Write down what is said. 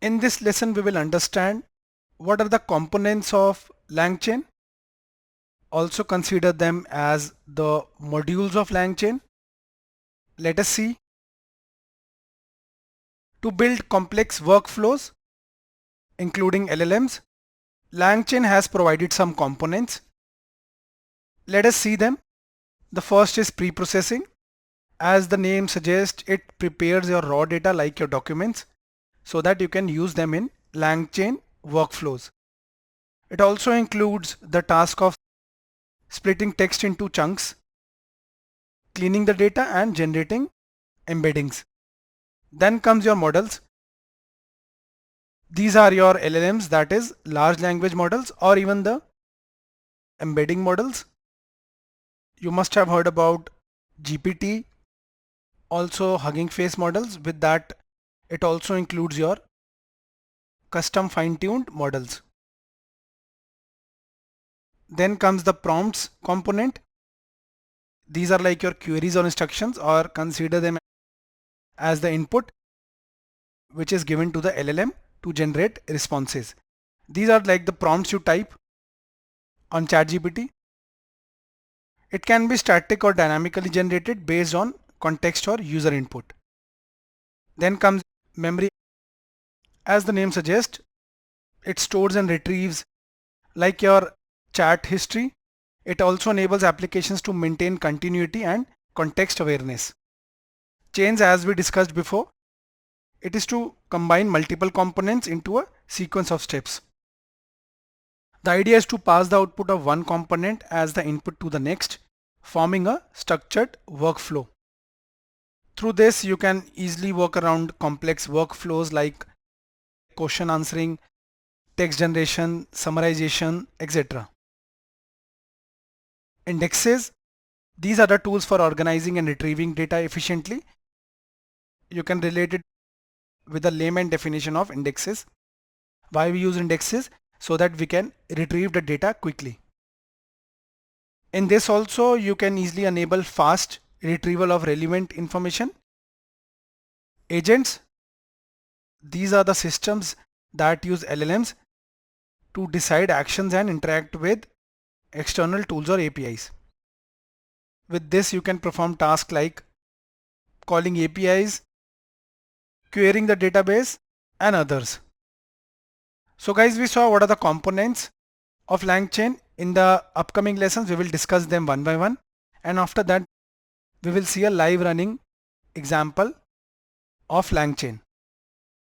In this lesson, we will understand what are the components of LangChain. Also consider them as the modules of LangChain. Let us see. To build complex workflows, including LLMs, LangChain has provided some components. Let us see them. The first is pre-processing. As the name suggests, it prepares your raw data like your documents so that you can use them in LangChain workflows. It also includes the task of splitting text into chunks, cleaning the data and generating embeddings. Then comes your models. These are your LLMs, that is large language models, or even the embedding models. You must have heard about GPT, also Hugging Face models. With that, it also includes your custom fine-tuned models. Then comes the prompts component. These are like your queries or instructions, or consider them as the input which is given to the LLM to generate responses. These are like the prompts you type on ChatGPT. It can be static or dynamically generated based on context or user input. Then comes memory. As the name suggests, it stores and retrieves like your chat history. It also enables applications to maintain continuity and context awareness. Chains, as we discussed before, it is to combine multiple components into a sequence of steps. The idea is to pass the output of one component as the input to the next, forming a structured workflow. Through this, you can easily work around complex workflows like question answering, text generation, summarization, etc. Indexes. These are the tools for organizing and retrieving data efficiently. You can relate it with the layman definition of indexes. Why we use indexes? So that we can retrieve the data quickly. In this also, you can easily enable fast retrieval of relevant information. Agents. These are the systems that use LLMs to decide actions and interact with external tools or APIs. With this, you can perform tasks like calling APIs, querying the database, and others. So guys, we saw what are the components of LangChain. In the upcoming lessons, we will discuss them one by one. And after that, we will see a live running example of LangChain.